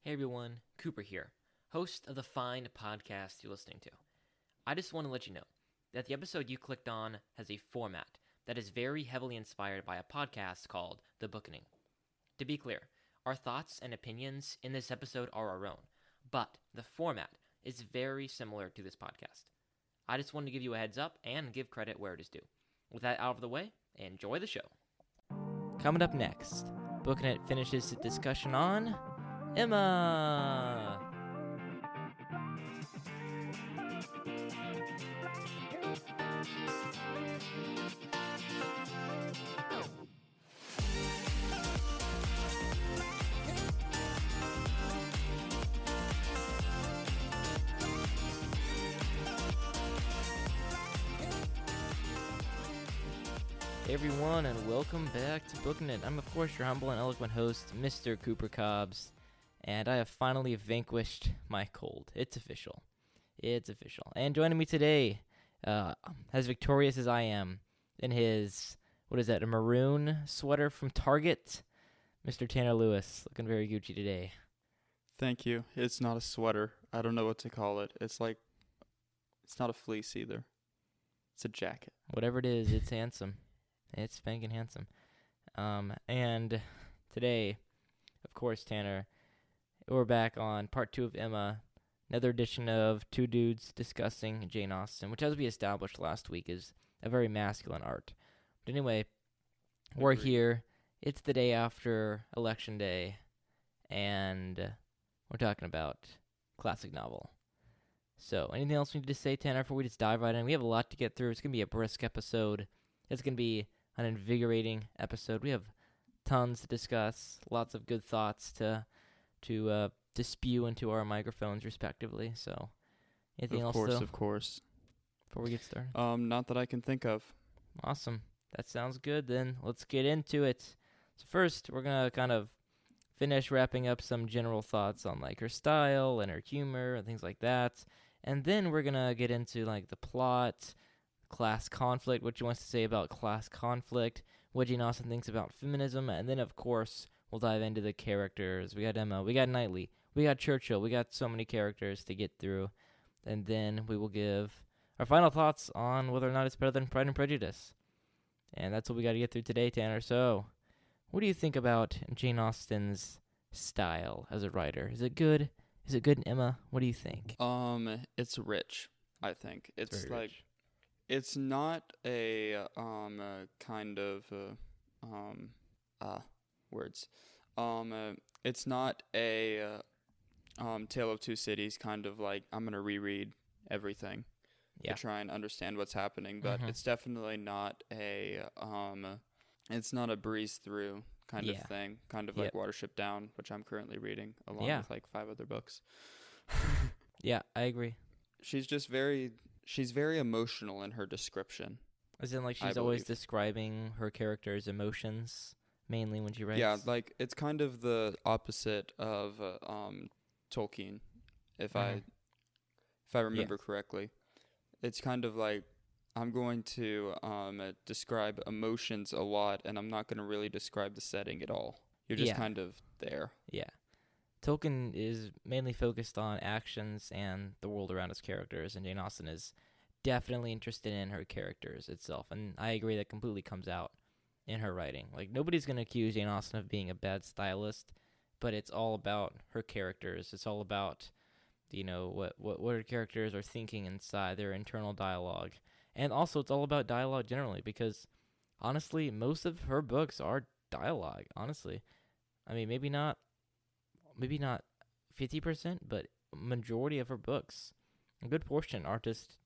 Hey everyone, Cooper here, host of the fine podcast you're listening to. I just want to let you know that the episode you clicked on has a format that is very heavily inspired by a podcast called The Bookening. To be clear, our thoughts and opinions in this episode are our own, but the format is very similar to this podcast. I just wanted to give you a heads up and give credit where it is due. With that out of the way, enjoy the show. Coming up next, Booking It finishes its discussion on Emma. Hey everyone, and welcome back to Booking It. I'm of course your humble and eloquent host, Mr. Cooper Cobbs, and I have finally vanquished my cold. It's official. And joining me today, as victorious as I am, in his, a maroon sweater from Target, Mr. Tanner Lewis, looking very Gucci today. Thank you. It's not a sweater. I don't know what to call it. It's not a fleece either. It's a jacket. Whatever it is, it's handsome. It's spanking handsome. And today, of course, Tanner, we're back on part 2 of Emma, another edition of two dudes discussing Jane Austen, which, as we established last week, is a very masculine art. But anyway, we're here. It's the day after Election Day, and we're talking about classic novel. So, anything else we need to say, Tanner, before we just dive right in? We have a lot to get through. It's going to be a brisk episode. It's going to be an invigorating episode. We have tons to discuss, lots of good thoughts to spew into our microphones, respectively. So, anything else, though? Of course. Before we get started? Not that I can think of. Awesome. That sounds good, then. Let's get into it. So first, we're going to kind of finish wrapping up some general thoughts on, her style and her humor and things like that. And then we're going to get into, the plot, class conflict, what she wants to say about class conflict, what Jane Austen thinks about feminism, and then, of course, we'll dive into the characters. We got Emma, we got Knightley, we got Churchill, we got so many characters to get through, and then we will give our final thoughts on whether or not it's better than Pride and Prejudice. And that's what we got to get through today, Tanner. So, what do you think about Jane Austen's style as a writer? Is it good? Is it good in Emma? What do you think? It's rich, I think. It's rich. It's not a kind of words. It's not a Tale of Two Cities kind of I'm gonna reread everything to try and understand what's happening, but it's definitely not it's not a breeze through kind of thing, kind of like Watership Down, which I'm currently reading along with 5 other books. Yeah, I agree. She's very emotional in her description. As in, she's always describing her character's emotions, mainly when she writes. Yeah, it's kind of the opposite of Tolkien, if I remember correctly. It's kind of I'm going to describe emotions a lot, and I'm not going to really describe the setting at all. You're just kind of there. Yeah. Tolkien is mainly focused on actions and the world around his characters, and Jane Austen is definitely interested in her characters itself. And I agree that completely comes out in her writing. Nobody's going to accuse Jane Austen of being a bad stylist, but it's all about her characters. It's all about, what her characters are thinking inside, their internal dialogue. And also it's all about dialogue generally, because honestly, most of her books are dialogue, honestly. I mean, maybe not 50%, but majority of her books, a good portion are just,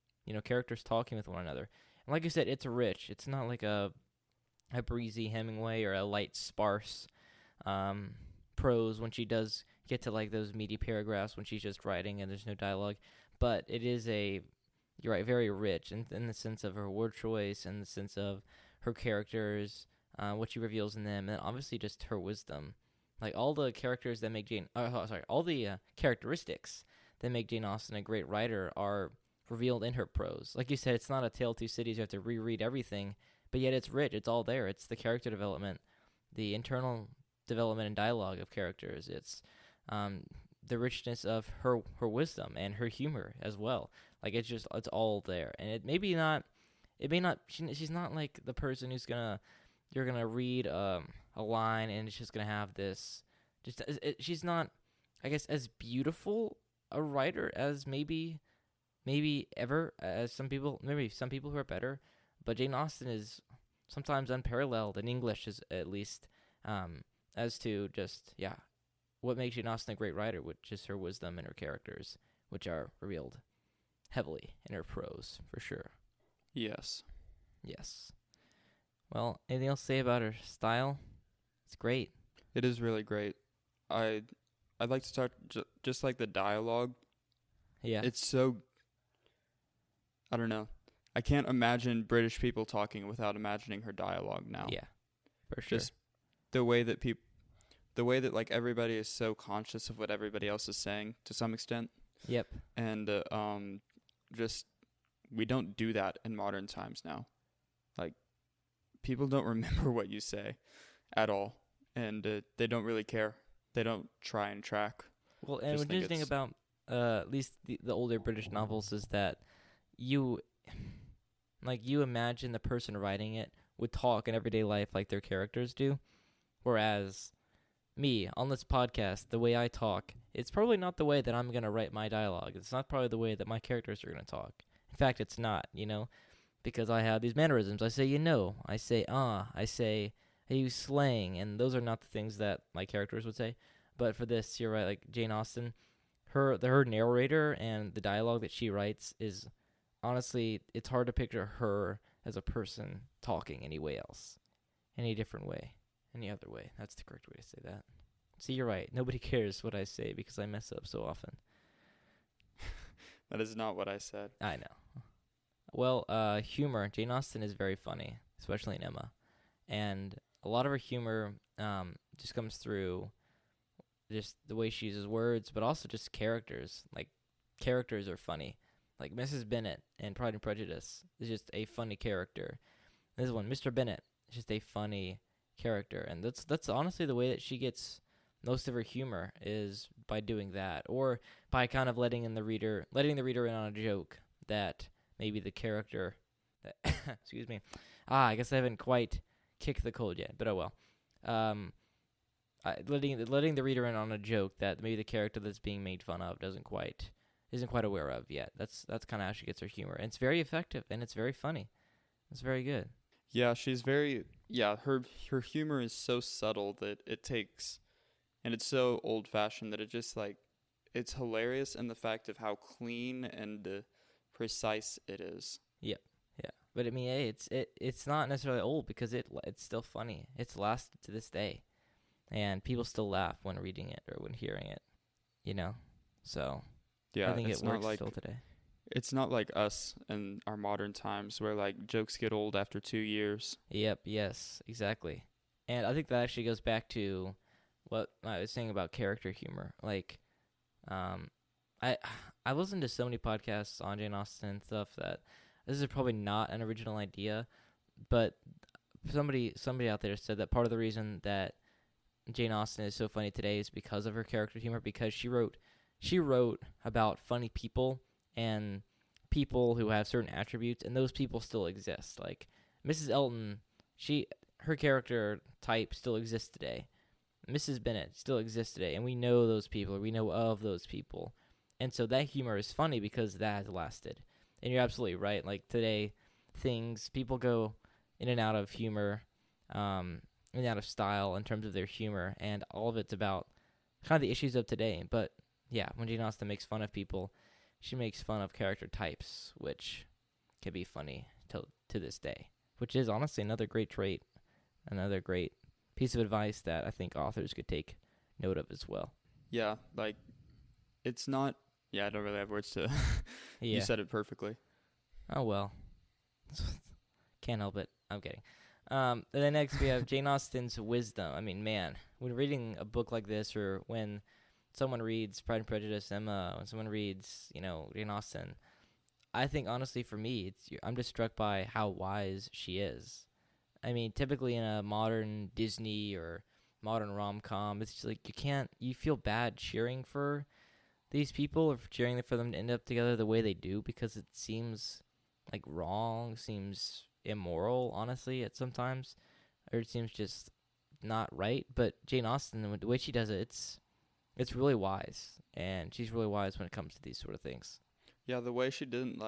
characters talking with one another. And like I said, it's rich. It's not like a breezy Hemingway or a light, sparse prose when she does get to those meaty paragraphs when she's just writing and there's no dialogue. But it is you're right, very rich in the sense of her word choice and the sense of her characters, what she reveals in them, and obviously just her wisdom. All the characters that make all the characteristics that make Jane Austen a great writer are revealed in her prose. Like you said, it's not a Tale of Two Cities. You have to reread everything, but yet it's rich. It's all there. It's the character development, the internal development and dialogue of characters. It's the richness of her wisdom and her humor as well. Like it's all there, and she's not like the person you're gonna read a line and it's just gonna have this. She's not, I guess, as beautiful a writer as maybe ever as some people who are better, but Jane Austen is sometimes unparalleled in English, at least, as to just what makes Jane Austen a great writer, which is her wisdom and her characters, which are revealed heavily in her prose, for sure. Yes. Well, anything else to say about her style? It's great. It is really great. I'd like to start just like the dialogue. Yeah. It's so, I don't know. I can't imagine British people talking without imagining her dialogue now. Yeah, for sure. Just the way that like everybody is so conscious of what everybody else is saying to some extent. Yep. And just we don't do that in modern times now. Like people don't remember what you say at all, and they don't really care. They don't try and track. Well, and what's interesting about at least the older British novels is that you imagine the person writing it would talk in everyday life like their characters do, whereas me on this podcast, the way I talk, it's probably not the way that I'm going to write my dialogue. It's not probably the way that my characters are going to talk. In fact, it's not, because I have these mannerisms. I say, I say, I use slang, and those are not the things that my characters would say. But for this, you're right, like Jane Austen, her narrator and the dialogue that she writes is, honestly, it's hard to picture her as a person talking any different way, any other way. That's the correct way to say that. See, you're right. Nobody cares what I say because I mess up so often. That is not what I said. I know. Well, humor. Jane Austen is very funny, especially in Emma. And a lot of her humor just comes through just the way she uses words, but also just characters. Like, characters are funny. Like, Mrs. Bennet in Pride and Prejudice is just a funny character. This one, Mr. Bennet, is just a funny character. And that's honestly the way that she gets most of her humor, is by doing that. Or by kind of letting the reader in on a joke that maybe the character excuse me. I guess I haven't quite kicked the cold yet, but oh well. Letting the reader in on a joke that maybe the character that's being made fun of isn't quite aware of yet. That's kind of how she gets her humor. And it's very effective and it's very funny. It's very good. Yeah, her humor is so subtle that it takes, and it's so old-fashioned that it just it's hilarious in the fact of how clean and precise it is. Yep. Yeah. But I mean, it's not necessarily old because it's still funny. It's lasted to this day. And people still laugh when reading it or when hearing it, So, yeah, I think it works still today. It's not like us in our modern times where jokes get old after 2 years. Yep, yes, exactly. And I think that actually goes back to what I was saying about character humor. I listened to so many podcasts on Jane Austen and stuff that this is probably not an original idea, but somebody out there said that part of the reason that Jane Austen is so funny today is because of her character humor, because she wrote about funny people and people who have certain attributes, and those people still exist. Like Mrs. Elton, her character type still exists today. Mrs. Bennet still exists today, and we know those people, or we know of those people. And so that humor is funny because that has lasted. And you're absolutely right. Like today, people go in and out of humor, in and out of style in terms of their humor, and all of it's about kind of the issues of today. But yeah, when Jane Austen makes fun of people, she makes fun of character types, which can be funny to this day, which is honestly another great trait, another great piece of advice that I think authors could take note of as well. Yeah, it's not... Yeah, I don't really have words to... Yeah. You said it perfectly. Oh, well. Can't help it. I'm kidding. And then next we have Jane Austen's wisdom. I mean, man, when reading a book like this, or when someone reads Pride and Prejudice, Emma, when someone reads, Jane Austen, I think honestly for me, I'm just struck by how wise she is. I mean, typically in a modern Disney or modern rom-com, it's just you feel bad cheering for these people are cheering for them to end up together the way they do because it seems like wrong, seems immoral, honestly, at sometimes, or it seems just not right. But Jane Austen, the way she does it, it's really wise, and she's really wise when it comes to these sort of things. Yeah, the way she didn't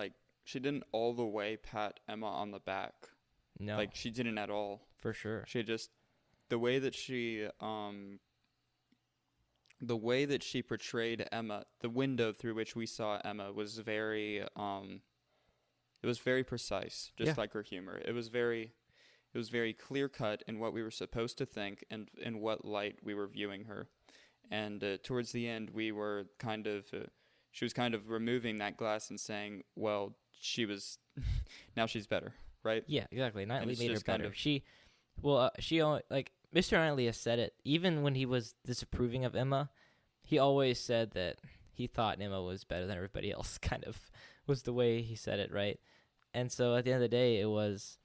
all the way pat Emma on the back. No, Like, she didn't at all. for sure. She just, the way that she portrayed Emma, the window through which we saw Emma was very it was very precise, just like her humor. It was very clear cut in what we were supposed to think and in what light we were viewing her. And towards the end, we were she was kind of removing that glass and saying, well, now she's better, right? Yeah, exactly. Knightley made her kind better. of- She Mr. Knightley has said it. Even when he was disapproving of Emma, he always said that he thought Emma was better than everybody else. Kind of was the way he said it, right? And so at the end of the day, it was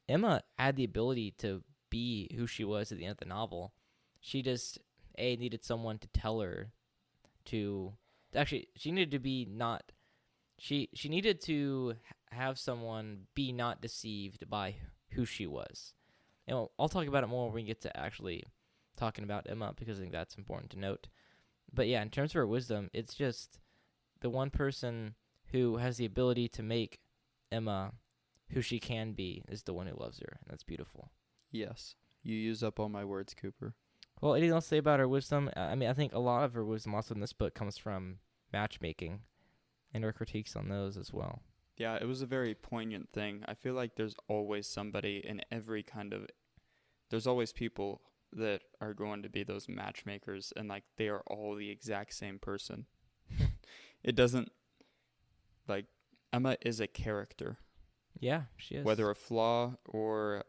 Emma had the ability to be who she was at the end of the novel. She just needed someone to tell her to. Actually, she needed to be not. She needed to have someone be not deceived by who she was. And I'll talk about it more when we get to actually talking about Emma because I think that's important to note. But yeah, in terms of her wisdom, it's just the one person who has the ability to make Emma who she can be is the one who loves her, and that's beautiful. Yes. You use up all my words, Cooper. Well, anything else to say about her wisdom? I mean, I think a lot of her wisdom also in this book comes from matchmaking and her critiques on those as well. Yeah, it was a very poignant thing. I feel like there's always somebody in every there's always people that are going to be those matchmakers, and like they are all the exact same person. It doesn't, like, Emma is a character. Yeah, she is. Whether a flaw or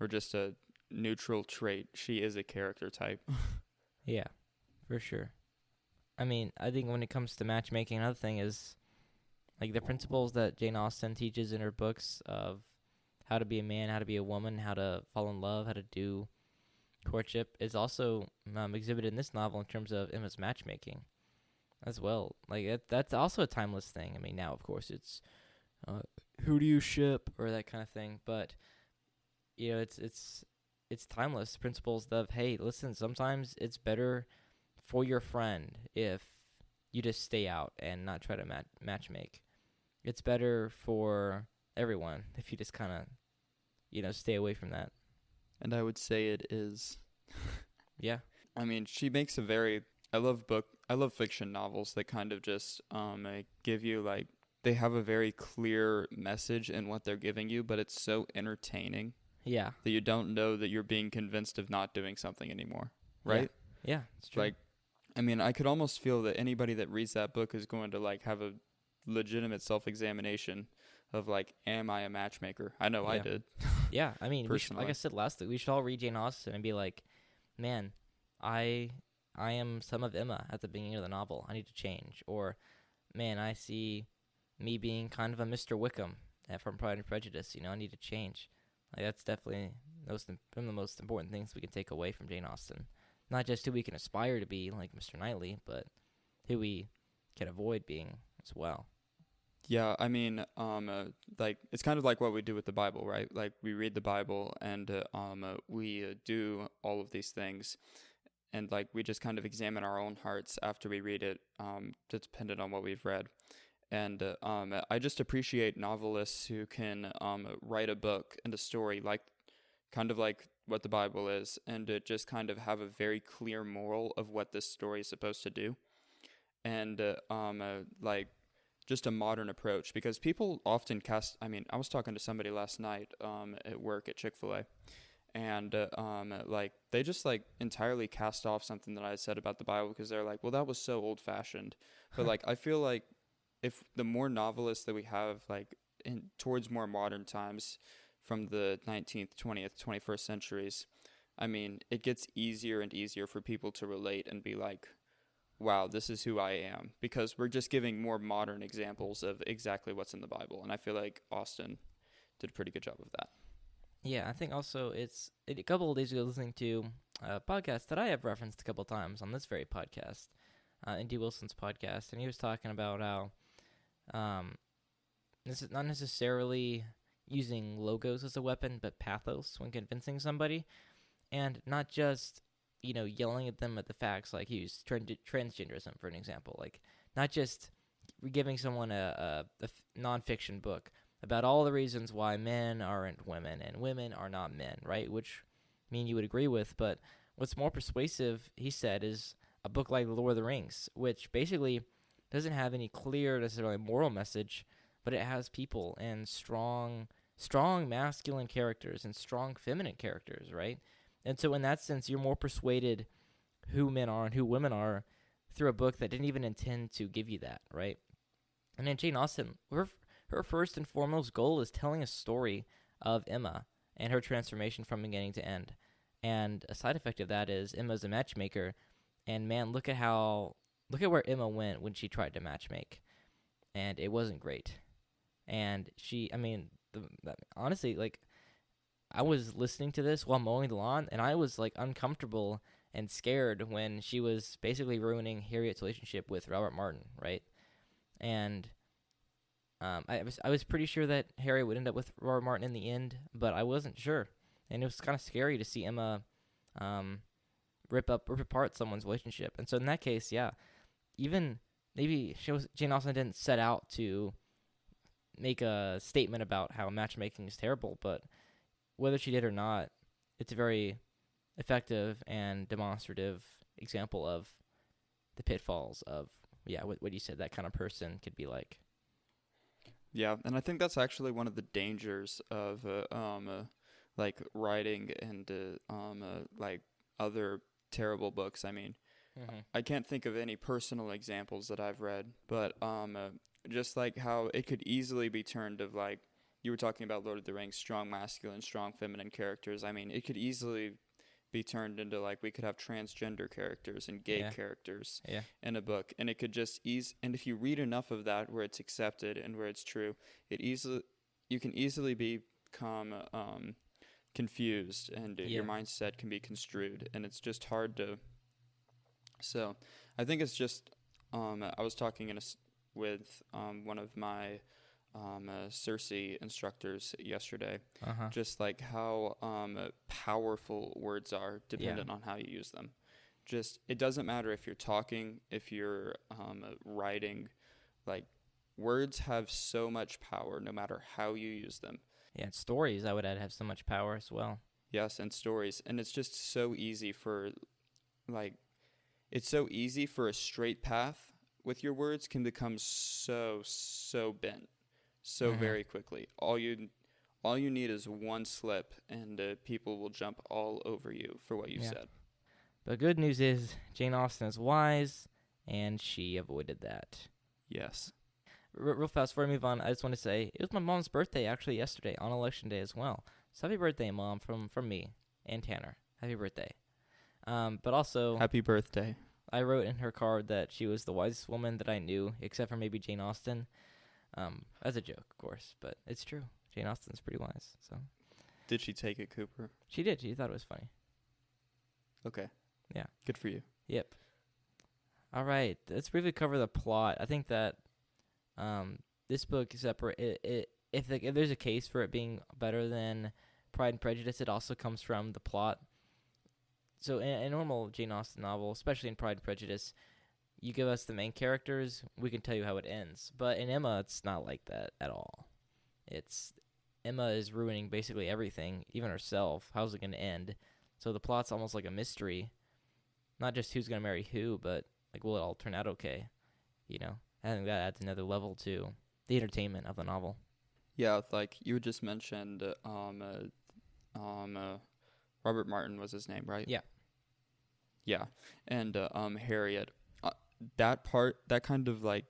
just a neutral trait, she is a character type. Yeah, for sure. I mean, I think when it comes to matchmaking, another thing is like the principles that Jane Austen teaches in her books of how to be a man, how to be a woman, how to fall in love, how to do courtship is also exhibited in this novel in terms of Emma's matchmaking as well. Like that's also a timeless thing. I mean, now of course it's who do you ship or that kind of thing, but you know, it's timeless principles of, hey, listen, sometimes it's better for your friend if you just stay out and not try to matchmake. It's better for everyone if you just kind of, stay away from that. And I would say it is. Yeah. I mean, she makes I love fiction novels that kind of just give you, like, they have a very clear message in what they're giving you, but it's so entertaining. Yeah. That you don't know that you're being convinced of not doing something anymore, right? Yeah, it's true. Like, I mean, I could almost feel that anybody that reads that book is going to, like, have a legitimate self-examination of, like, am I a matchmaker? I know I did. Yeah, I mean, like I said last week, we should all read Jane Austen and be like, man, I am some of Emma at the beginning of the novel. I need to change. Or, man, I see me being kind of a Mr. Wickham from Pride and Prejudice. I need to change. Like, that's definitely one of the most important things we can take away from Jane Austen. Not just who we can aspire to be, like Mr. Knightley, but who we can avoid being as well. Yeah, I mean, like, it's kind of like what we do with the Bible, right? Like, we read the Bible and we do all of these things, and, like, we just kind of examine our own hearts after we read it, dependent on what we've read. And I just appreciate novelists who can write a book and a story kind of like what the Bible is, and just kind of have a very clear moral of what this story is supposed to do, and like just a modern approach, because people often I was talking to somebody last night at work at Chick-fil-A, and like they just like entirely cast off something that I said about the Bible because they're like, well, that was so old-fashioned. But like I feel like if the more novelists that we have, like towards more modern times, from the 19th, 20th, 21st centuries, I mean, it gets easier and easier for people to relate and be like, wow, this is who I am, because we're just giving more modern examples of exactly what's in the Bible. And I feel like Austen did a pretty good job of that. Yeah, I think also a couple of days ago listening to a podcast that I have referenced a couple of times on this very podcast Indy Wilson's podcast, and he was talking about how this is not necessarily using logos as a weapon, but pathos when convincing somebody, and not just yelling at them at the facts. Like he used transgenderism for an example, like not just giving someone a nonfiction book about all the reasons why men aren't women and women are not men, right? Which you would agree with, but what's more persuasive, he said, is a book like The Lord of the Rings, which basically doesn't have any clear necessarily moral message, but it has people and strong masculine characters and strong feminine characters, right? And so in that sense, you're more persuaded who men are and who women are through a book that didn't even intend to give you that, right? And then Jane Austen, her first and foremost goal is telling a story of Emma and her transformation from beginning to end. And a side effect of that is Emma's a matchmaker, and man, look at where Emma went when she tried to matchmake, and it wasn't great. And honestly, like, I was listening to this while mowing the lawn, and I was like uncomfortable and scared when she was basically ruining Harriet's relationship with Robert Martin, right? And I was pretty sure that Harriet would end up with Robert Martin in the end, but I wasn't sure, and it was kind of scary to see Emma rip apart someone's relationship. And so in that case, yeah, even maybe Jane Austen didn't set out to make a statement about how matchmaking is terrible, but whether she did or not, it's a very effective and demonstrative example of the pitfalls of what you said that kind of person could be like. Yeah, and I think that's actually one of the dangers of like writing and like other terrible books. I mean, I can't think of any personal examples that I've read, but just like how it could easily be turned of, like you were talking about Lord of the Rings, strong masculine, strong feminine characters. I mean, it could easily be turned into, like, we could have transgender characters and gay characters in a book, and it could just and if you read enough of that where it's accepted and where it's true, you can easily become confused, and your mindset can be construed, and it's just hard to. So I think it's just I was talking with one of my Cersei instructors yesterday, just like how powerful words are dependent on how you use them. Just, it doesn't matter if you're talking, if you're writing, like, words have so much power no matter how you use them. Yeah, and stories, I would add, have so much power as well. Yes, and stories. And it's just so easy for, like, it's so easy for a straight path with your words can become so bent so very quickly. All you need is one slip, and people will jump all over you for what you said. But good news is Jane Austen is wise, and she avoided that. Yes. Real fast before I move on, I just want to say it was my mom's birthday actually yesterday on Election Day as well. So happy birthday, Mom, from me and Tanner. Happy birthday. But also, happy birthday. I wrote in her card that she was the wisest woman that I knew, except for maybe Jane Austen. As a joke, of course, but it's true. Jane Austen's pretty wise. So, did she take it, Cooper? She did. She thought it was funny. Okay. Yeah. Good for you. Yep. All right. Let's briefly cover the plot. I think that this book is if there's a case for it being better than Pride and Prejudice, it also comes from the plot. So in a normal Jane Austen novel, especially in Pride and Prejudice, you give us the main characters, we can tell you how it ends. But in Emma, it's not like that at all. Emma is ruining basically everything, even herself. How's it going to end? So the plot's almost like a mystery. Not just who's going to marry who, but like, will it all turn out okay? I think that adds another level to the entertainment of the novel. Yeah, like you just mentioned, Robert Martin was his name, right? Yeah. Yeah, and Harriet. That kind of like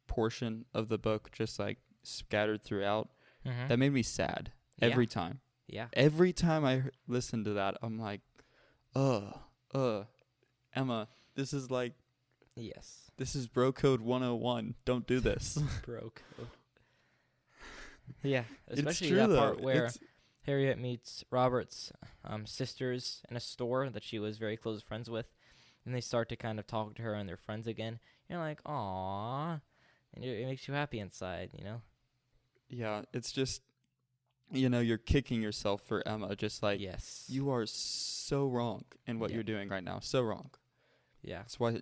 portion of the book, just like scattered throughout, that made me sad every time. Yeah. Every time I listened to that, I'm like, Emma, this is like, yes, this is bro code 101. Don't do this. Bro code. Yeah, especially true, that part where Harriet meets Robert's sisters in a store that she was very close friends with. and they start to kind of talk to her and their friends again. You're like, aww, and it makes you happy inside, you know? Yeah, it's just, you're kicking yourself for Emma, just like, Yes. you are so wrong in what you're doing right now, so wrong. Yeah. That's why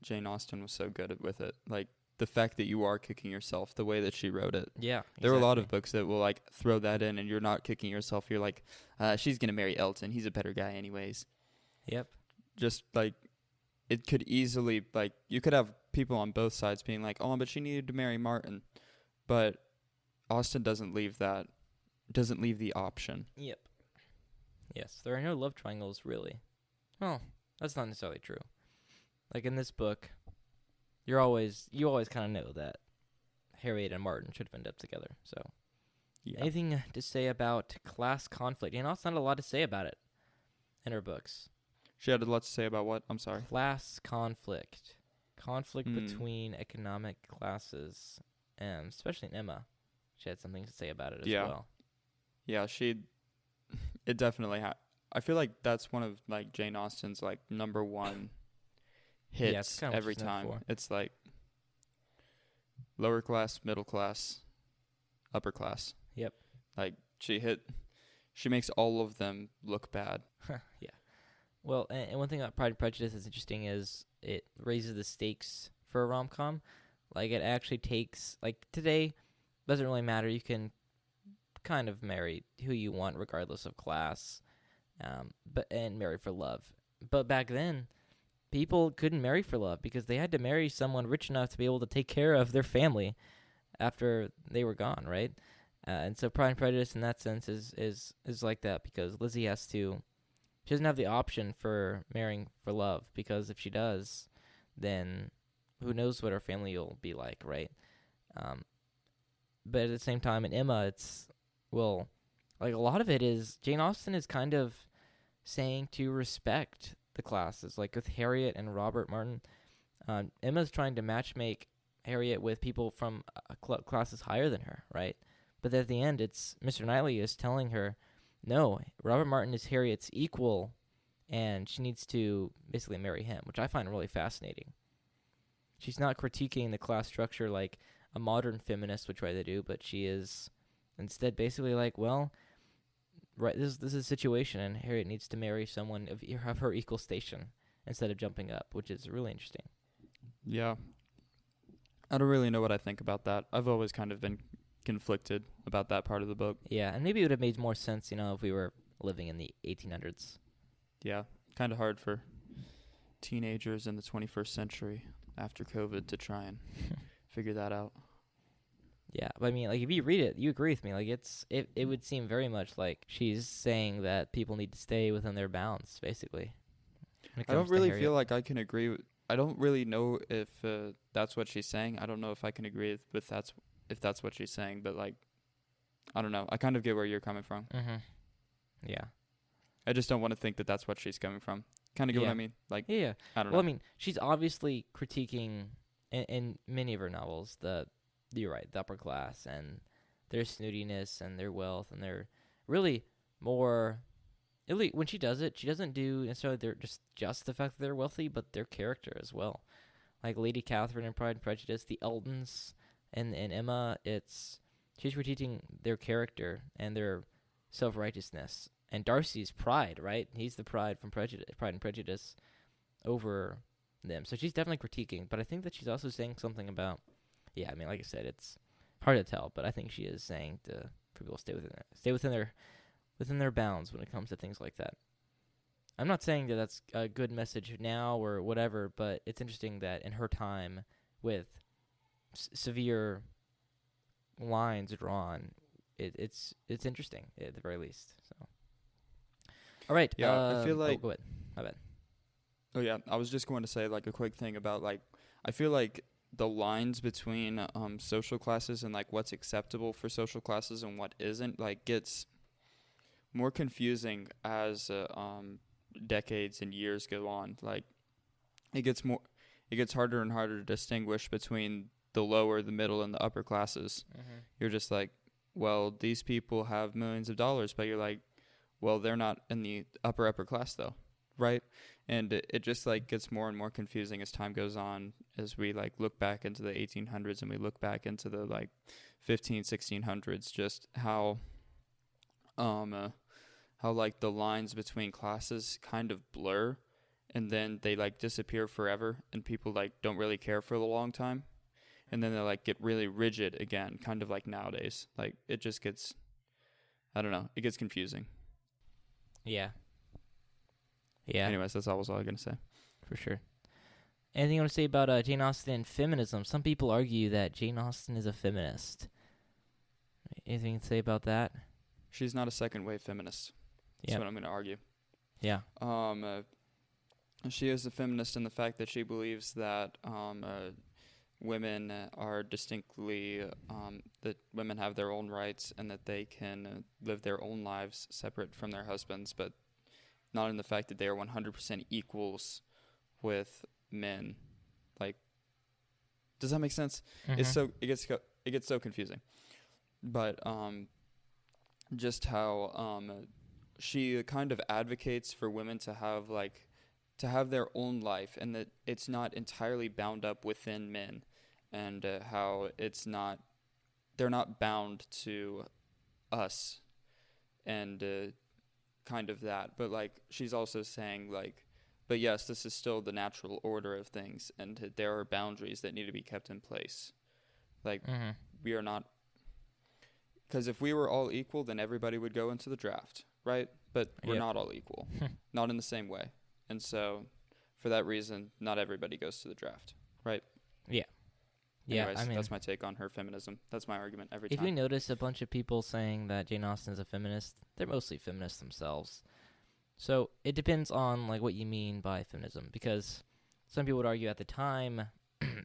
Jane Austen was so good with it. Like, the fact that you are kicking yourself, the way that she wrote it. Yeah, There are a lot of books that will, like, throw that in, and you're not kicking yourself. You're like, she's going to marry Elton. He's a better guy anyways. Yep. Just, like, it could easily, like, you could have people on both sides being like, oh, but she needed to marry Martin. But Austen doesn't leave the option. Yep. Yes, there are no love triangles, really. Well, that's not necessarily true. Like, in this book, you always kind of know that Harriet and Martin should have ended up together. So, anything to say about class conflict? Jane Austen had a lot to say about it in her books. She had a lot to say about what? I'm sorry. Class conflict. Conflict between economic classes, and especially in Emma. She had something to say about it as well. Yeah, it definitely I feel like that's one of, like, Jane Austen's, like, number one hits every time. It's like lower class, middle class, upper class. Yep. Like, she makes all of them look bad. Yeah. Well, and one thing about Pride and Prejudice that's interesting is it raises the stakes for a rom-com. Like, it actually takes, like, today, doesn't really matter. You can kind of marry who you want regardless of class, and marry for love. But back then, people couldn't marry for love because they had to marry someone rich enough to be able to take care of their family after they were gone, right? And so Pride and Prejudice in that sense is like that, because Lizzie she doesn't have the option for marrying for love, because if she does, then who knows what her family will be like, right? But at the same time, in Emma, like, a lot of it is Jane Austen is kind of saying to respect the classes. Like with Harriet and Robert Martin, Emma's trying to matchmake Harriet with people from classes higher than her, right? But at the end, it's Mr. Knightley is telling her, no, Robert Martin is Harriet's equal, and she needs to basically marry him, which I find really fascinating. She's not critiquing the class structure like a modern feminist would try to do, but she is instead basically like, well, right, this is a situation, and Harriet needs to marry someone of her equal station instead of jumping up, which is really interesting. Yeah. I don't really know what I think about that. I've always kind of been conflicted about that part of the book. Yeah, and maybe it would have made more sense, if we were living in the 1800s. Yeah, kind of hard for teenagers in the 21st century after COVID to try and figure that out. Yeah, but I mean, like, if you read it, you agree with me. Like, it would seem very much like she's saying that people need to stay within their bounds, basically. I don't really feel like I can agree with. I don't really know if that's what she's saying. I don't know if I can agree with if that's what she's saying, but, like, I don't know. I kind of get where you're coming from. Mm-hmm. Yeah. I just don't want to think that that's what she's coming from. Kind of get what I mean? Like, yeah. I don't know. Well, I mean, she's obviously critiquing in many of her novels you're right, the upper class and their snootiness and their wealth, and their really more. When she does it, she doesn't do necessarily just the fact that they're wealthy, but their character as well. Like Lady Catherine in Pride and Prejudice, the Eltons, and Emma, she's critiquing their character and their self-righteousness. And Darcy's pride, right? He's the Pride and Prejudice over them. So she's definitely critiquing, but I think that she's also saying something about. Yeah, I mean, like I said, it's hard to tell, but I think she is saying for people to stay within their bounds when it comes to things like that. I'm not saying that that's a good message now or whatever, but it's interesting that in her time, with severe lines drawn, it's interesting at the very least. So, all right. Yeah, I feel like. Oh, go ahead. My bad. Oh yeah, I was just going to say, like, a quick thing about, like, I feel like the lines between social classes and, like, what's acceptable for social classes and what isn't, like, gets more confusing as decades and years go on. Like, it gets harder and harder to distinguish between the lower, the middle, and the upper classes. Mm-hmm. You're just like, well, these people have millions of dollars, but you're like, well, they're not in the upper class though. right? And it just like gets more and more confusing as time goes on, as we like look back into the 1800s and we look back into the like 1600s, just how like the lines between classes kind of blur, and then they like disappear forever, and people like don't really care for a long time, and then they like get really rigid again, kind of like nowadays. Like it just gets, I don't know, it gets confusing. Yeah. Yeah. Anyways, that's all I was gonna say. For sure. Anything you want to say about Jane Austen and feminism? Some people argue that Jane Austen is a feminist. Anything to say about that? She's not a second wave feminist. That's what I'm going to argue. Yeah. She is a feminist in the fact that she believes that women are distinctly that women have their own rights and that they can live their own lives separate from their husbands, but not in the fact that they are 100% equals with men. Like, does that make sense? Mm-hmm. It gets so confusing. But just how she kind of advocates for women to have their own life, and that it's not entirely bound up within men, and how they're not bound to us, and kind of that. But like she's also saying like, but yes, this is still the natural order of things, and there are boundaries that need to be kept in place. Like we are not, because if we were all equal, then everybody would go into the draft, right? But we're not all equal, not in the same way. And so, for that reason, not everybody goes to the draft, right? Yeah. Anyways, I mean, that's my take on her feminism. That's my argument every time. If you notice a bunch of people saying that Jane Austen is a feminist, they're mostly feminists themselves. So it depends on like what you mean by feminism, because some people would argue at the time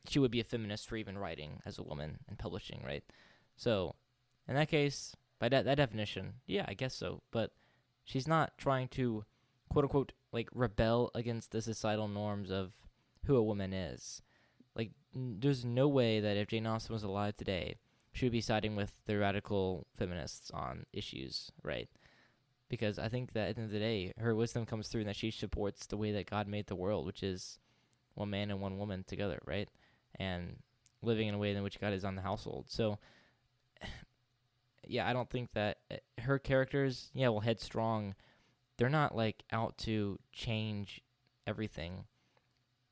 she would be a feminist for even writing as a woman and publishing, right? So in that case, by that definition, yeah, I guess so. But she's not trying to, quote unquote, like rebel against the societal norms of who a woman is. Like, there's no way that if Jane Austen was alive today, she would be siding with the radical feminists on issues, right? Because I think that at the end of the day, her wisdom comes through and that she supports the way that God made the world, which is one man and one woman together, right? And living in a way in which God is on the household. So, yeah, I don't think that her characters, headstrong, they're not like out to change everything.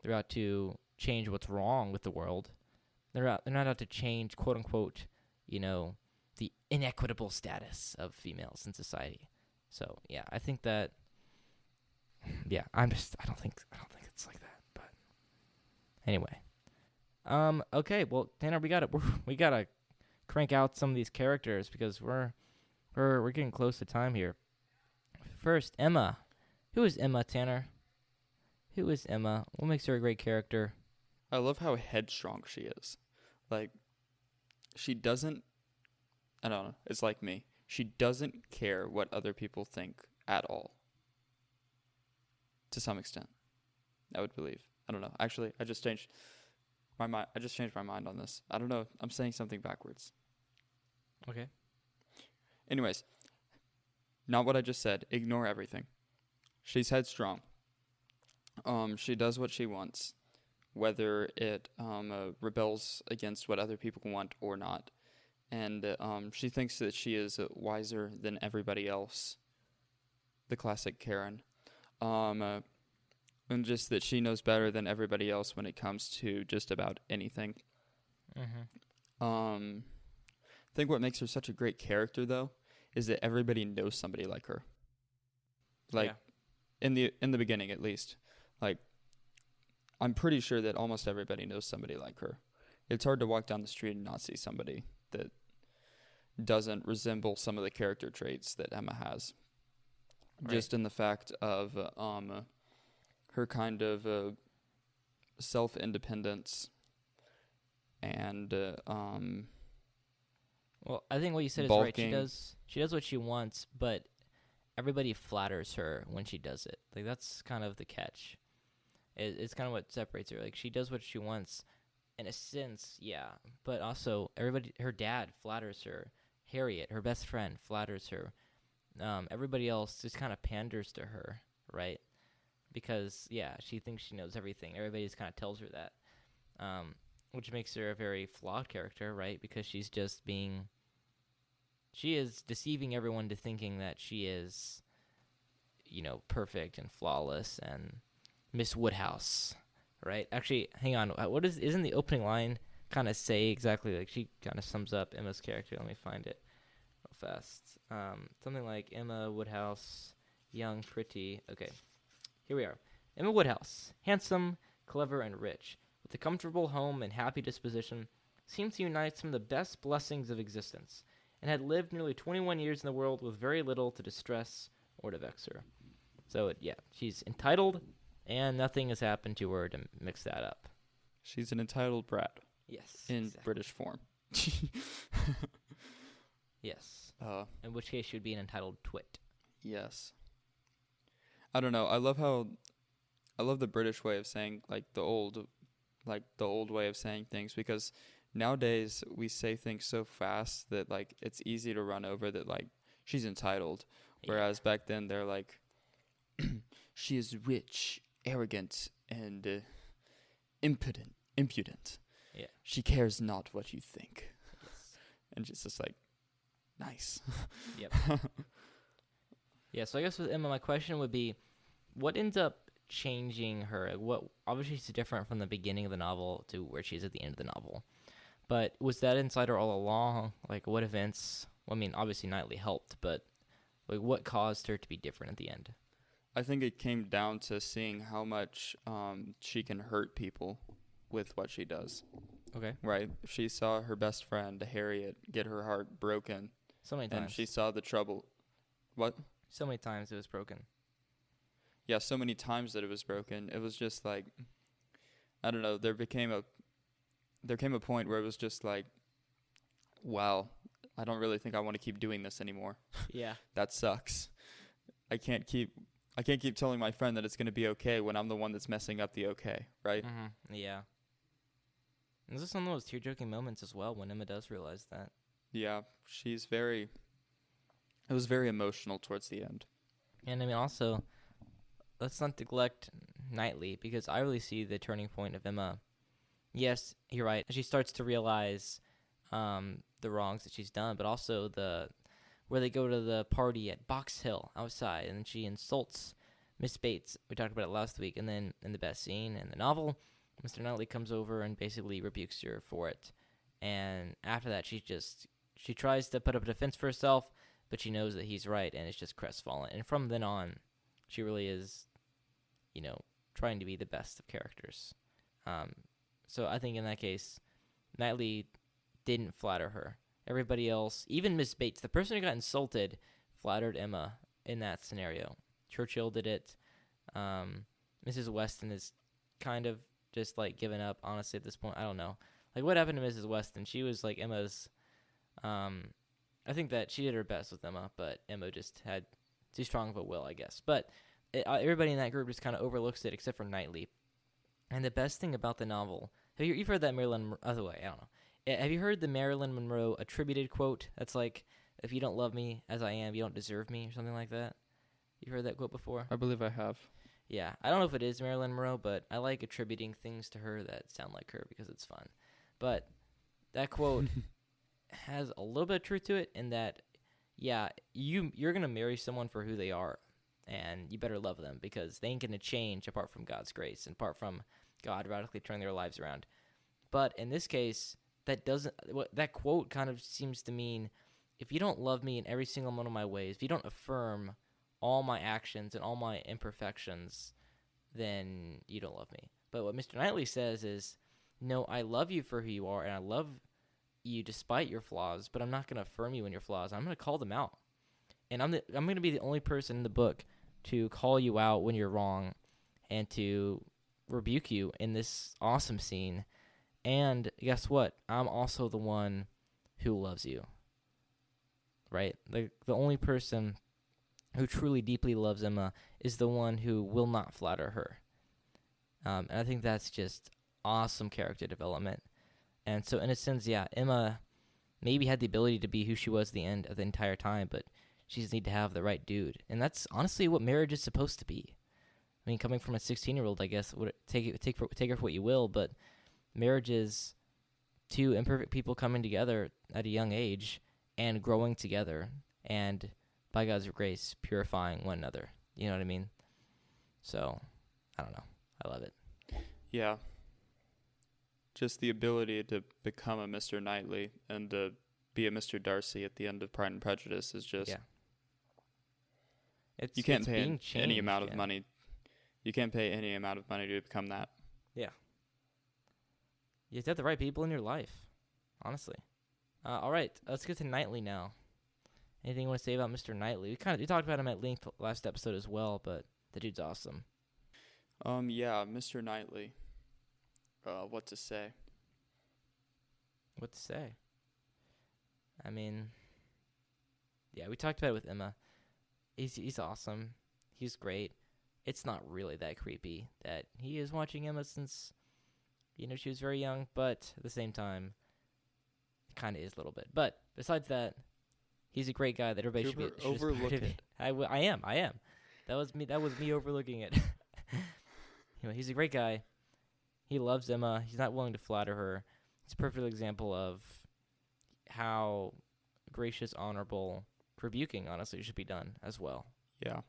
They're out to change what's wrong with the world. They're not out to change, quote unquote, the inequitable status of females in society. So yeah, I think that. Yeah, I don't think it's like that. But anyway, okay. Well, Tanner, we gotta crank out some of these characters because we're getting close to time here. First, Emma. Who is Emma, Tanner? Who is Emma? What makes her a great character? I love how headstrong she is. Like, she doesn't, I don't know, it's like me. She doesn't care what other people think at all. To some extent, I would believe. I don't know. Actually, I just changed my mind on this. I don't know. I'm saying something backwards. Okay. Anyways, not what I just said. Ignore everything. She's headstrong. She does what she wants, whether it rebels against what other people want or not. And she thinks that she is wiser than everybody else. The classic Karen. And just that she knows better than everybody else when it comes to just about anything. I think what makes her such a great character, though, is that everybody knows somebody like her. Like, in the beginning, at least. Like, I'm pretty sure that almost everybody knows somebody like her. It's hard to walk down the street and not see somebody that doesn't resemble some of the character traits that Emma has. Right. Just in the fact of her kind of self-independence and well, I think what you said bulking. is right. She does what she wants, but everybody flatters her when she does it. Like, that's kind of the catch. It's kind of what separates her. Like, she does what she wants, in a sense, yeah. But also, her dad flatters her. Harriet, her best friend, flatters her. Everybody else just kind of panders to her, right? because, she thinks she knows everything. Everybody just kind of tells her that, which makes her a very flawed character, right? Because she is deceiving everyone to thinking that she is, perfect and flawless and Miss Woodhouse, right? Actually, hang on. Isn't the opening line kind of say exactly, like, she kind of sums up Emma's character? Let me find it real fast. Something like Emma Woodhouse, young, pretty. Okay, here we are. Emma Woodhouse, handsome, clever, and rich, with a comfortable home and happy disposition, seemed to unite some of the best blessings of existence, and had lived nearly 21 years in the world with very little to distress or to vex her. So, she's entitled, and nothing has happened to her to mix that up. She's an entitled brat. Yes. In British form. Yes. In which case she would be an entitled twit. Yes. I don't know. I love the British way of saying, the old way of saying things, because nowadays we say things so fast that it's easy to run over that she's entitled, whereas back then they're like, she is rich, arrogant, and impudent. Yeah. She cares not what you think. Yes. And it's just nice. Yep. Yeah, so I guess with Emma, my question would be, what ends up changing her? Obviously she's different from the beginning of the novel to where she is at the end of the novel. But was that inside her all along? What events? Well, I mean, obviously Knightley helped, but what caused her to be different at the end? I think it came down to seeing how much she can hurt people with what she does. Okay. Right? She saw her best friend, Harriet, get her heart broken. So many times. And she saw the trouble. What? So many times it was broken. Yeah, so many times that it was broken. It was just I don't know, there came a point where it was just wow, I don't really think I want to keep doing this anymore. Yeah. That sucks. I can't keep telling my friend that it's going to be okay when I'm the one that's messing up the okay, right? Mm-hmm. Yeah. And this is one of those tear-jerking moments as well when Emma does realize that. Yeah, it was very emotional towards the end. And I mean, also, let's not neglect Knightley, because I really see the turning point of Emma. Yes, you're right. She starts to realize the wrongs that she's done, but also where they go to the party at Box Hill outside, and she insults Miss Bates. We talked about it last week. And then in the best scene in the novel, Mr. Knightley comes over and basically rebukes her for it. And after that, she tries to put up a defense for herself, but she knows that he's right, and it's just crestfallen. And from then on, she really is, trying to be the best of characters. So I think in that case, Knightley didn't flatter her. Everybody else, even Miss Bates, the person who got insulted, flattered Emma in that scenario. Churchill did it. Mrs. Weston is kind of just given up, honestly, at this point. I don't know. What happened to Mrs. Weston? She was Emma's. I think that she did her best with Emma, but Emma just had too strong of a will, I guess. But everybody in that group just kind of overlooks it, except for Knightley. And the best thing about the novel, you've heard that Marilyn, other way, I don't know. Have you heard the Marilyn Monroe attributed quote? That's if you don't love me as I am, you don't deserve me, or something like that. You've heard that quote before? I believe I have. Yeah, I don't know if it is Marilyn Monroe, but I like attributing things to her that sound like her because it's fun. But that quote has a little bit of truth to it in that, you're going to marry someone for who they are, and you better love them because they ain't going to change apart from God's grace and apart from God radically turning their lives around. But in this case, that quote kind of seems to mean, if you don't love me in every single one of my ways, if you don't affirm all my actions and all my imperfections, then you don't love me. But what Mr. Knightley says is, no, I love you for who you are, and I love you despite your flaws, but I'm not going to affirm you in your flaws. I'm going to call them out. And I'm going to be the only person in the book to call you out when you're wrong and to rebuke you in this awesome scene. And guess what? I'm also the one who loves you. Right? The only person who truly deeply loves Emma is the one who will not flatter her. And I think that's just awesome character development. And so in a sense, Emma maybe had the ability to be who she was at the end of the entire time, but she just need to have the right dude. And that's honestly what marriage is supposed to be. I mean, coming from a 16-year-old, I guess, take her for what you will, but marriage is two imperfect people coming together at a young age and growing together, and by God's grace, purifying one another. You know what I mean? So, I don't know. I love it. Yeah. Just the ability to become a Mr. Knightley and to be a Mr. Darcy at the end of Pride and Prejudice is just... Yeah. You can't pay any amount of money. You can't pay any amount of money to become that. Yeah. You have to have the right people in your life, honestly. All right, let's get to Knightley now. Anything you want to say about Mr. Knightley? We talked about him at length last episode as well, but the dude's awesome. Yeah, Mr. Knightley. What to say? What to say? I mean, yeah, we talked about it with Emma. He's awesome. He's great. It's not really that creepy that he is watching Emma since, she was very young, but at the same time, it kind of is a little bit. But besides that, he's a great guy that everybody should overlook it. I am. That was me overlooking it. He's a great guy. He loves Emma. He's not willing to flatter her. It's a perfect example of how gracious, honorable, rebuking, honestly, should be done as well. Yeah.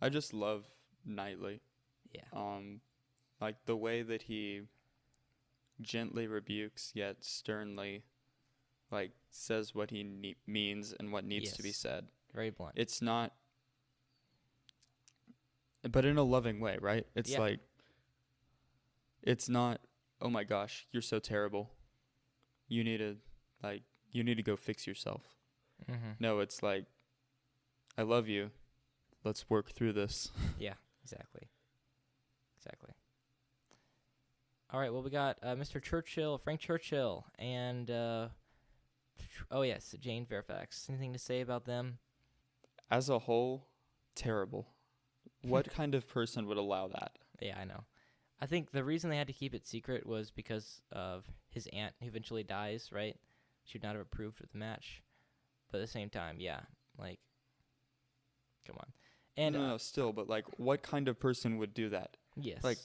I just love Knightley. Yeah. Like the way that he gently rebukes yet sternly, like, says what he means and what needs to be said. Very blunt. It's not, but in a loving way, right? It's like, it's not, oh my gosh, you're so terrible. You need to go fix yourself. Mm-hmm. No, it's like, I love you. Let's work through this. Yeah, exactly. All right, well, we got Mr. Churchill, Frank Churchill, and, Jane Fairfax. Anything to say about them? As a whole, terrible. What kind of person would allow that? Yeah, I know. I think the reason they had to keep it secret was because of his aunt who eventually dies, right? She would not have approved of the match. But at the same time, yeah, like, come on. And no, still, but like, what kind of person would do that? Yes. Like,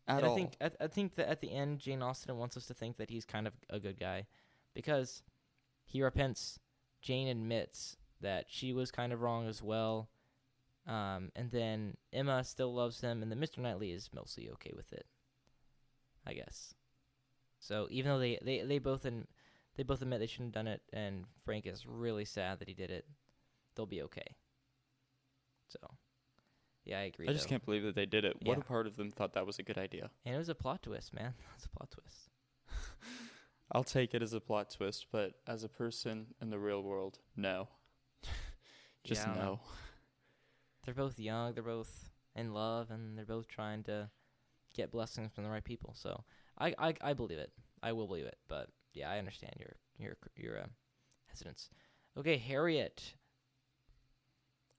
at all. I think that at the end, Jane Austen wants us to think that he's kind of a good guy, because he repents. Jane admits that she was kind of wrong as well, and then Emma still loves him, and then Mr. Knightley is mostly okay with it, I guess. So even though they both admit they shouldn't have done it, and Frank is really sad that he did it, they'll be okay. So, yeah, I agree. I just can't believe that they did it. Yeah. What a part of them thought that was a good idea. And it was a plot twist, man. It was a plot twist. I'll take it as a plot twist, but as a person in the real world, no. Just no. They're both young, they're both in love, and they're both trying to get blessings from the right people. So I believe it. I will believe it. But yeah, I understand your hesitance. Okay, Harriet.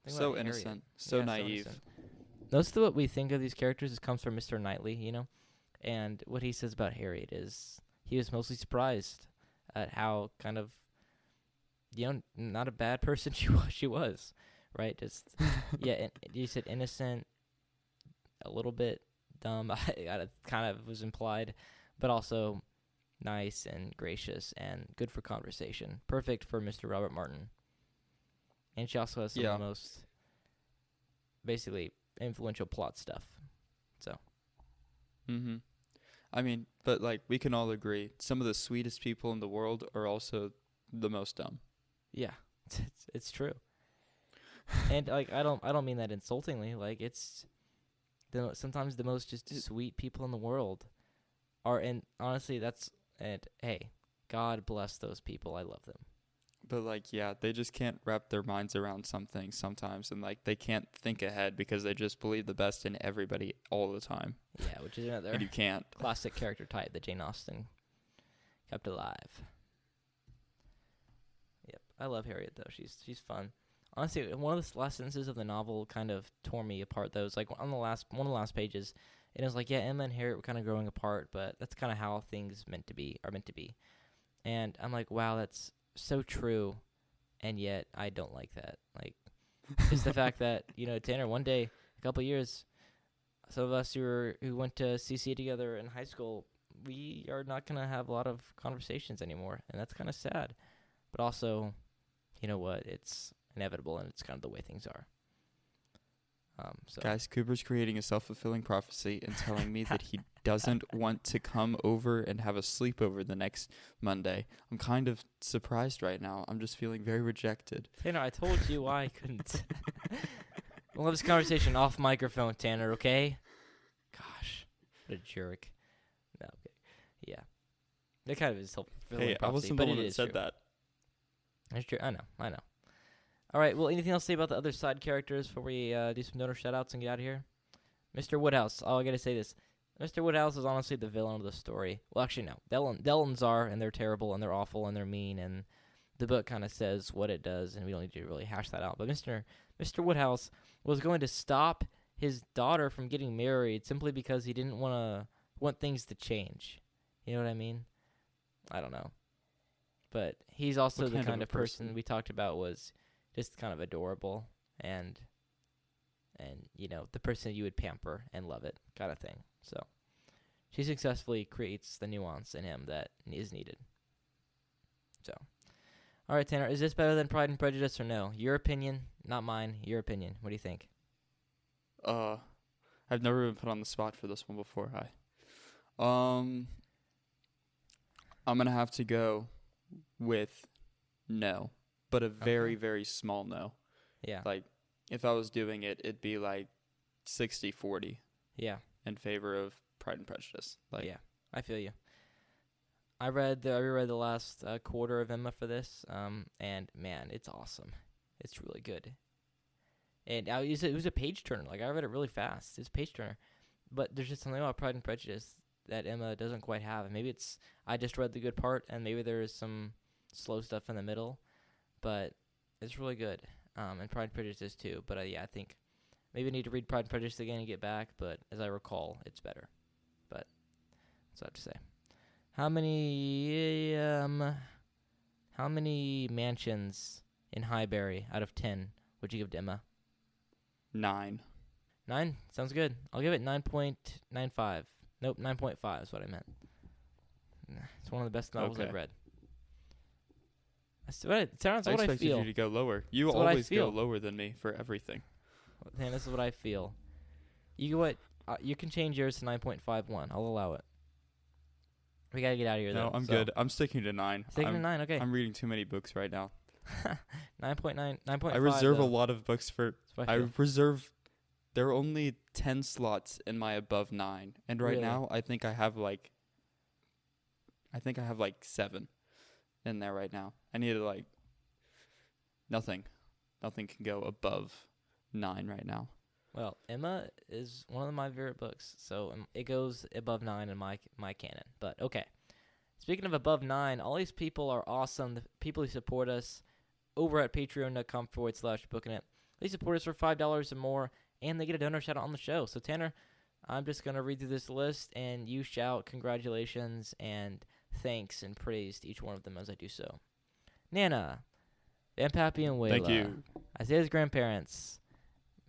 So innocent, so naive. Most of what we think of these characters comes from Mr. Knightley, and what he says about Harriet is he was mostly surprised at how kind of, not a bad person she was, right? Just and you said innocent, a little bit dumb. I kind of was implied, but also nice and gracious and good for conversation. Perfect for Mr. Robert Martin. And she also has some of the most, basically, influential plot stuff. So. Mm-hmm. I mean, but, like, we can all agree, some of the sweetest people in the world are also the most dumb. Yeah, it's true. And, like, I don't mean that insultingly. Like, it's sometimes the most just sweet people in the world are, and honestly, hey, God bless those people. I love them. But, like, yeah, they just can't wrap their minds around something sometimes. And, like, they can't think ahead because they just believe the best in everybody all the time. Yeah, which is another and you can't. Classic character type that Jane Austen kept alive. Yep, I love Harriet, though. She's fun. Honestly, one of the last sentences of the novel kind of tore me apart, though. It's like one of the last pages. And it was like, yeah, Emma and Harriet were kind of growing apart, but that's kind of how things are meant to be. And I'm like, wow, that's so true, and yet I don't like that. Like, just the fact that, Tanner, one day, couple years. Some of us who went to CC together in high school, we are not going to have a lot of conversations anymore, and that's kind of sad. But also, you know what? It's inevitable, and it's kind of the way things are. Guys, Cooper's creating a self-fulfilling prophecy and telling me that he doesn't want to come over and have a sleepover the next Monday. I'm kind of surprised right now. I'm just feeling very rejected. Tanner, I told you why I couldn't. We'll have this conversation off microphone, Tanner, okay? Gosh, what a jerk. No, okay. Yeah. That kind of is self-fulfilling Hey, prophecy, I wasn't but the one it that is said true. that. That's true. I know. All right, well, anything else to say about the other side characters before we do some donor shout-outs and get out of here? Mr. Woodhouse. Oh, I got to say this. Mr. Woodhouse is honestly the villain of the story. Well, actually, no. The Eltons are, and they're terrible, and they're awful, and they're mean, and the book kind of says what it does, and we don't need to really hash that out. But Mr. Woodhouse was going to stop his daughter from getting married simply because he didn't want things to change. You know what I mean? I don't know. But he's also the kind of person we talked about was just kind of adorable and you know, the person you would pamper and love it kind of thing. So she successfully creates the nuance in him that is needed. So, all right, Tanner, is this better than Pride and Prejudice or no? Your opinion, not mine. Your opinion. What do you think? I've never been put on the spot for this one before. I'm gonna have to go with no, but a very, very small no. Yeah. Like, if I was doing it, it'd be like 60-40. Yeah. In favor of Pride and Prejudice. Like, yeah, I feel you. I reread the last quarter of Emma for this, and man, it's awesome. It's really good. And it was a page turner. Like, I read it really fast. It's a page turner. But there's just something about Pride and Prejudice that Emma doesn't quite have. And maybe it's I just read the good part, and maybe there's some slow stuff in the middle. But it's really good. And Pride and Prejudice is too. But yeah, I think maybe I need to read Pride and Prejudice again and get back. But as I recall, it's better. But that's what I have to say. How many mansions in Highbury out of 10 would you give to Emma? 9. 9? Sounds good. I'll give it 9.95. Nope, 9.5 is what I meant. It's one of the best novels I've read. That's what it sounds what I feel. I expected you to go lower. You always go lower than me for everything. Man, this is what I feel. You what? You can change yours to 9.51. I'll allow it. We gotta get out of here, though. No, I'm good. I'm sticking to 9. Sticking to 9, okay. I'm reading too many books right now. 9.9, 9.5. I reserve a lot of books for. There are only 10 slots in my above 9, and right now I think I have like 7 in there right now. I need to nothing can go above 9 right now. Well, Emma is one of my favorite books, so it goes above 9 in my canon. But okay, speaking of above 9, all these people are awesome. The people who support us over at patreon.com/bookinit. They support us for $5 or more, and they get a donor shout out on the show. So Tanner, I'm just gonna read through this list, and you shout congratulations and thanks and praise to each one of them as I do so. Nana, Van Pappy and Wayla. Thank you. Isaiah's grandparents.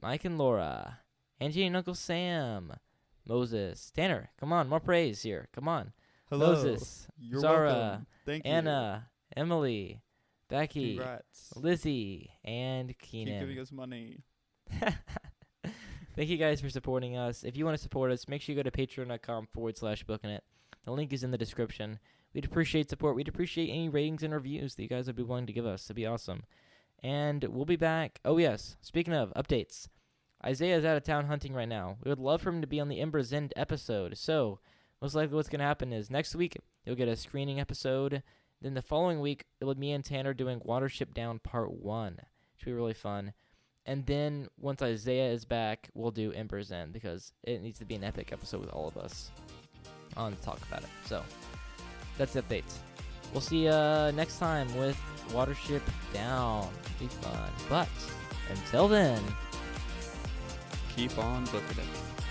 Mike and Laura, Angie and Uncle Sam, Moses, Tanner, come on, more praise here, come on. Hello. Moses, You're Zara, welcome. Thank Anna, Emily, Becky, Congrats. Lizzie, and Keenan. Keep giving us money. Thank you guys for supporting us. If you want to support us, make sure you go to patreon.com/bookinit. The link is in the description. We'd appreciate support. We'd appreciate any ratings and reviews that you guys would be willing to give us. It'd be awesome. And we'll be back. Oh, yes. Speaking of updates, Isaiah is out of town hunting right now. We would love for him to be on the Ember's End episode. So, most likely what's going to happen is next week, you'll get a screening episode. Then the following week, it'll be me and Tanner doing Watership Down Part 1. Should be really fun. And then once Isaiah is back, we'll do Ember's End because it needs to be an epic episode with all of us on to talk about it. So, that's the updates. We'll see you next time with Watership Down. Be fun. But until then, keep on booking it.